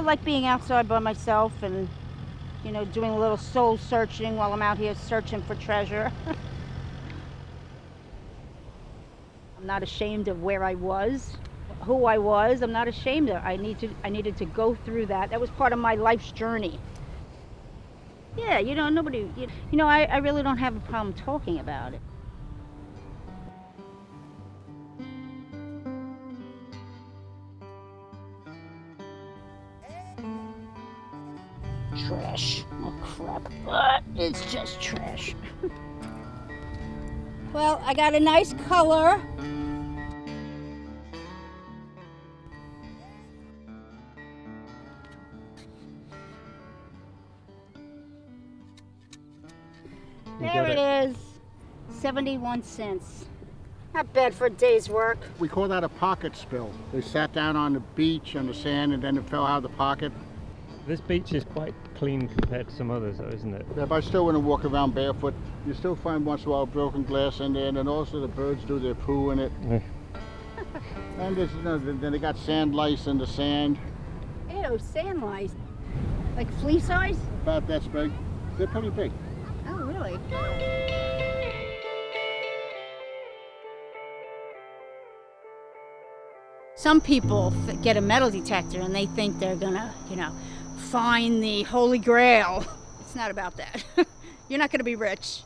like being outside by myself and, doing a little soul searching while I'm out here searching for treasure. I'm not ashamed of where I was, who I was. I'm not ashamed of. I needed to go through that. That was part of my life's journey. Yeah, nobody, I really don't have a problem talking about it. Trash. Oh, crap. It's just trash. Well, I got a nice color. There it is. 71 cents. Not bad for a day's work. We call that a pocket spill. They sat down on the beach on the sand and then it fell out of the pocket. This beach is quite clean compared to some others though, isn't it? Yeah, but I still want to walk around barefoot. You still find once in a while broken glass in there, and then also the birds do their poo in it. And there's, then they got sand lice in the sand. Ew, sand lice. Like flea size? About that big. They're pretty big. Oh, really? Some people get a metal detector and they think they're gonna, find the Holy Grail. It's not about that. You're not gonna be rich.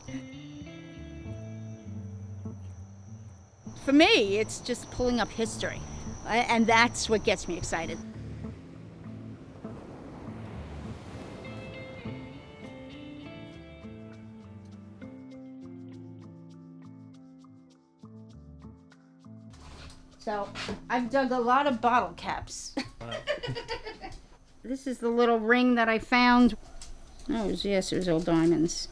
For me, it's just pulling up history. And that's what gets me excited. So I've dug a lot of bottle caps. Wow. This is the little ring that I found. Oh, yes, it was old diamonds.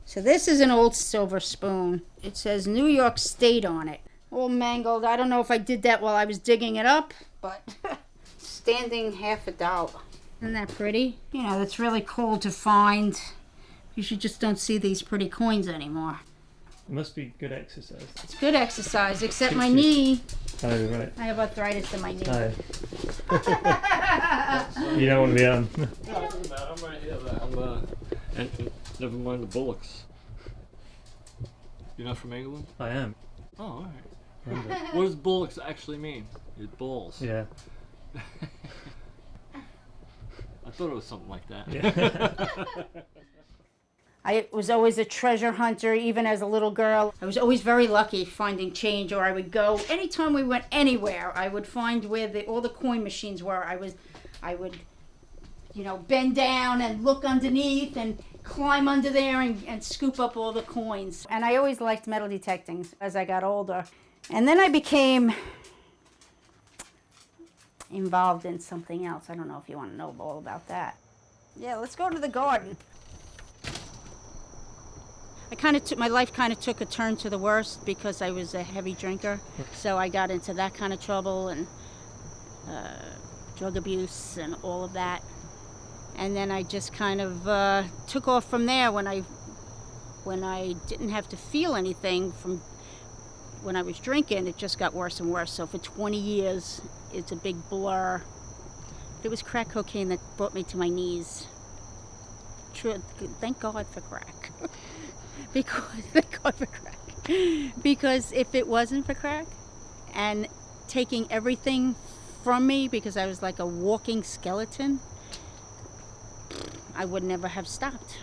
So this is an old silver spoon. It says New York State on it. All mangled. I don't know if I did that while I was digging it up, but standing $50. Isn't that pretty? That's really cool to find. You just don't see these pretty coins anymore. It must be good exercise. It's good exercise, except my knee. Oh, right. I have arthritis in my knee. Oh. You don't want to be on. No, it doesn't matter. I'm right here. And never mind the bullocks. You're not from England? I am. Oh, all right. What does bullocks actually mean? It's bulls. Yeah. I thought it was something like that. Yeah. I was always a treasure hunter, even as a little girl. I was always very lucky finding change, or I would go, anytime we went anywhere, I would find where all the coin machines were. I would, bend down and look underneath and climb under there and scoop up all the coins. And I always liked metal detecting as I got older. And then I became involved in something else. I don't know if you want to know all about that. Yeah, let's go to the garden. My life kind of took a turn to the worst because I was a heavy drinker. So I got into that kind of trouble and drug abuse and all of that. And then I just kind of took off from there when I didn't have to feel anything from when I was drinking. It just got worse and worse. So for 20 years, it's a big blur. It was crack cocaine that brought me to my knees. Thank God for crack. Because if it wasn't for crack and taking everything from me, because I was like a walking skeleton, I would never have stopped.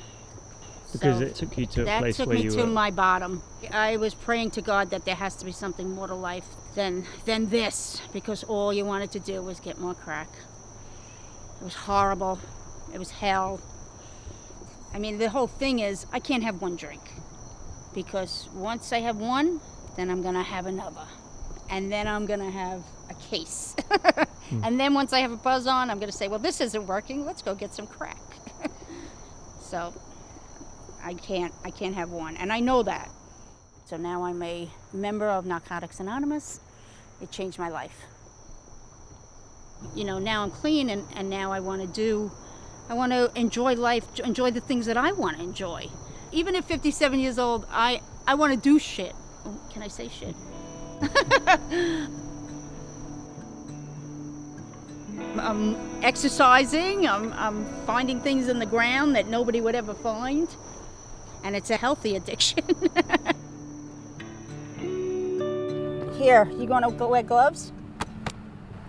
Because it took you to a place where you were. That took me to my bottom. I was praying to God that there has to be something more to life than this, because all you wanted to do was get more crack. It was horrible. It was hell. I mean, the whole thing is, I can't have one drink. Because once I have one, then I'm going to have another. And then I'm going to have a case. And then once I have a buzz on, I'm going to say, well, this isn't working. Let's go get some crack. So I can't have one. And I know that. So now I'm a member of Narcotics Anonymous. It changed my life. Now I'm clean and now I want to enjoy life, enjoy the things that I want to enjoy. Even at 57 years old, I want to do shit. Can I say shit? I'm exercising, I'm finding things in the ground that nobody would ever find. And it's a healthy addiction. Here, you gonna go wear gloves?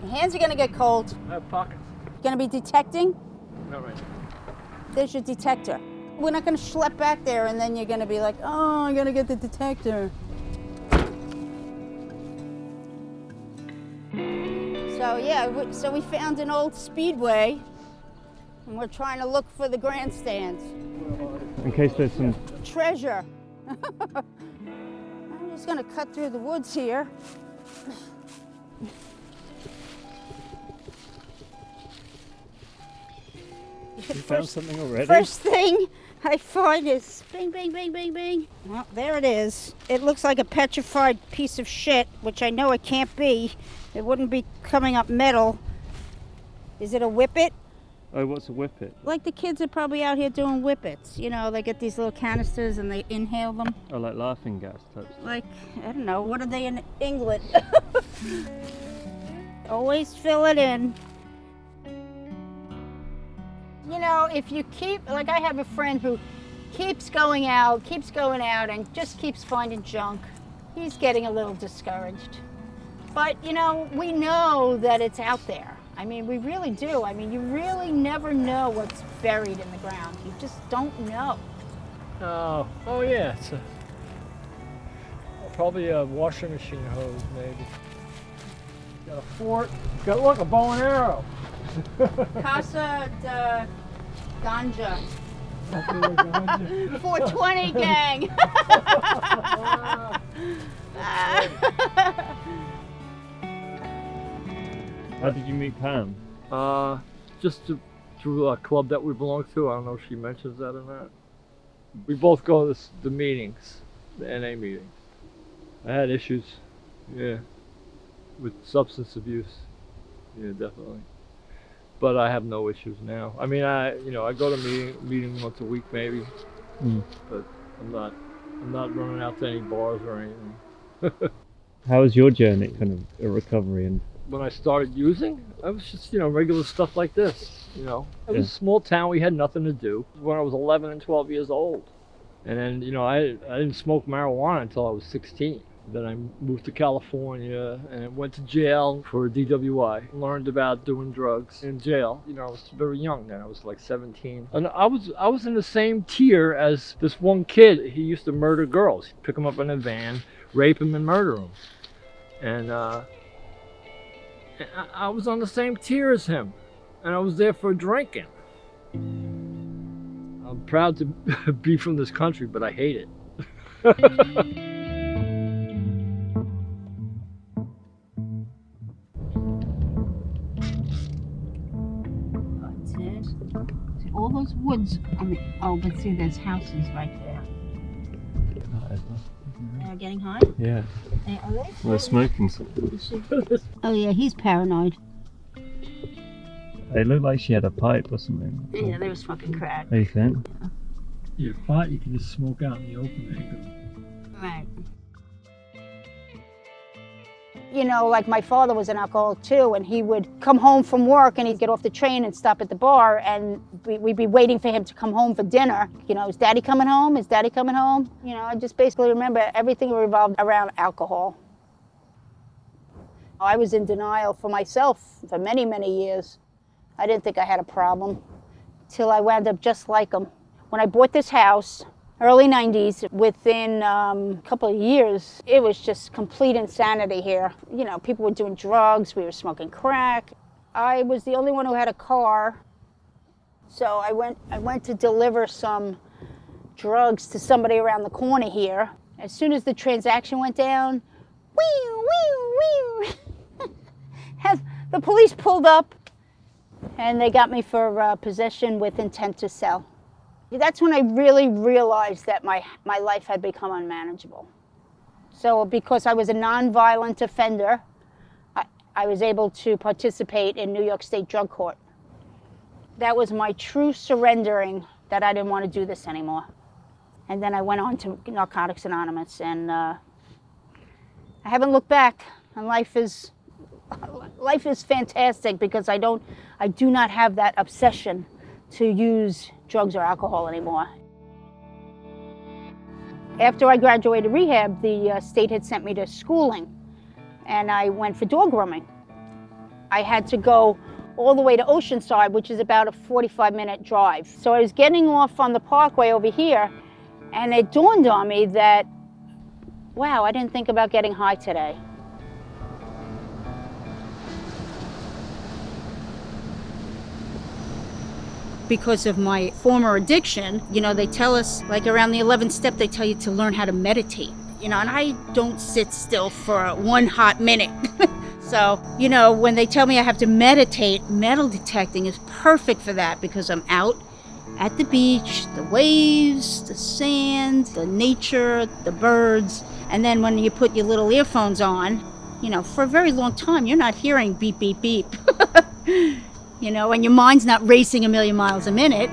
Your hands are gonna get cold. I have pockets. You're gonna be detecting? Not right. There's your detector. We're not gonna schlep back there and then you're gonna be like, oh, I gotta get the detector. So yeah, so we found an old speedway and we're trying to look for the grandstands. In case there's some... Treasure. I'm just gonna cut through the woods here. You found something already? First thing I find is bing, bing, bing, bing, bing. Well, there it is. It looks like a petrified piece of shit, which I know it can't be. It wouldn't be coming up metal. Is it a whippet? Oh, what's a whippet? Like the kids are probably out here doing whippets. You know, they get these little canisters and they inhale them. Oh, like laughing gas type stuff. Like, I don't know, what are they in England? Always fill it in. You know, if you keep, like I have a friend who keeps going out and just keeps finding junk. He's getting a little discouraged. But, you know, we know that it's out there. I mean, we really do. I mean, you really never know what's buried in the ground. You just don't know. Oh yeah, it's probably a washing machine hose, maybe. Got a fort. Got, look, a bow and arrow. Casa de Ganja. 420 420 gang. How did you meet Pam? Just through a club that we belong to. I don't know if she mentions that or not. We both go to the meetings, the NA meetings. I had issues, yeah, with substance abuse. Yeah, definitely. But I have no issues now. I mean, I go to meeting once a week maybe, but I'm not running out to any bars or anything. How was your journey, kind of a recovery? And when I started using, I was just, regular stuff like this, It was a small town, we had nothing to do. When I was 11 and 12 years old. And then, I didn't smoke marijuana until I was 16. Then I moved to California and went to jail for DWI. Learned about doing drugs in jail. I was very young then, I was like 17. And I was in the same tier as this one kid. He used to murder girls. He'd pick them up in a van, rape them and murder them. And I was on the same tier as him, and I was there for drinking. I'm proud to be from this country, but I hate it. That's it. See, all those woods but see, there's houses right there. They're getting high? yeah, Are they? we're smoking something. Oh yeah, he's paranoid. It looked like she had a pipe or something. Yeah, they were smoking crack. What do you think? You're pot, you can just smoke out in the open. Right. Like my father was an alcoholic too, and he would come home from work and he'd get off the train and stop at the bar, and we'd be waiting for him to come home for dinner. Is Daddy coming home? Is Daddy coming home? I just basically remember everything revolved around alcohol. I was in denial for myself for many, many years. I didn't think I had a problem till I wound up just like him. When I bought this house, early 90s, within a couple of years, it was just complete insanity here. People were doing drugs, we were smoking crack. I was the only one who had a car. So I went to deliver some drugs to somebody around the corner here. As soon as the transaction went down, the police pulled up and they got me for possession with intent to sell. That's when I really realized that my life had become unmanageable. So because I was a nonviolent offender, I was able to participate in New York State drug court. That was my true surrendering that I didn't want to do this anymore. And then I went on to Narcotics Anonymous, and I haven't looked back. And life Life is fantastic because I do not have that obsession to use drugs or alcohol anymore. After I graduated rehab, the state had sent me to schooling, and I went for dog grooming. I had to go all the way to Oceanside, which is about a 45-minute drive. So I was getting off on the parkway over here, and it dawned on me that, wow, I didn't think about getting high today. Because of my former addiction, you know, they tell us, like around the 11th step, they tell you to learn how to meditate, you know, and I don't sit still for 1 hot minute. So, you know, when they tell me I have to meditate, metal detecting is perfect for that because I'm out at the beach, the waves, the sand, the nature, the birds. And then when you put your little earphones on, you know, for a very long time, you're not hearing beep, beep, beep. You know, and your mind's not racing a million miles a minute.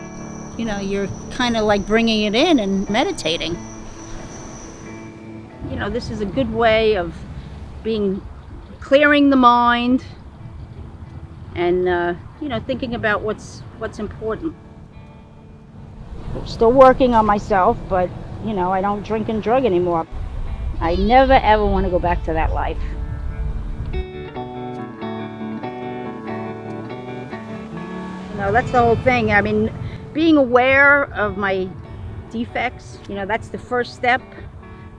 You know, you're kind of like bringing it in and meditating. You know, this is a good way of clearing the mind and, you know, thinking about what's important. I'm still working on myself, but, you know, I don't drink and drug anymore. I never, ever want to go back to that life. No, that's the whole thing. I mean, being aware of my defects, you know, that's the first step.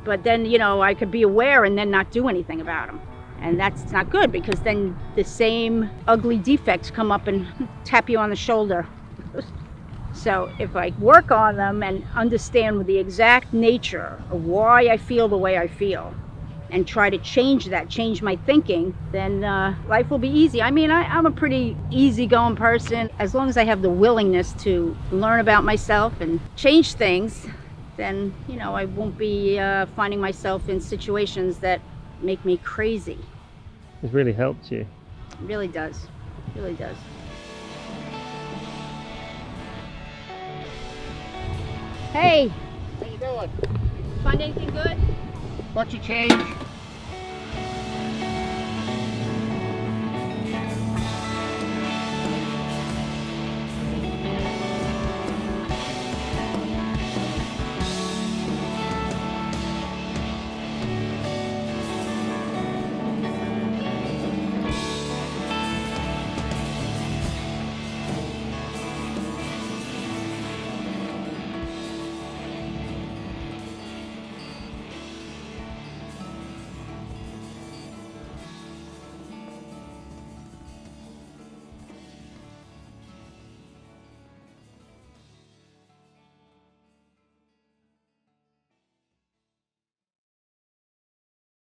But then, you know, I could be aware and then not do anything about them. And that's not good because then the same ugly defects come up and tap you on the shoulder. So if I work on them and understand the exact nature of why I feel the way I feel, and try to change my thinking, then life will be easy. I mean, I'm a pretty easygoing person. As long as I have the willingness to learn about myself and change things, then, you know, I won't be finding myself in situations that make me crazy. It's really helped you. It really does. It really does. Hey! How you doing? Find anything good? Bunch of change.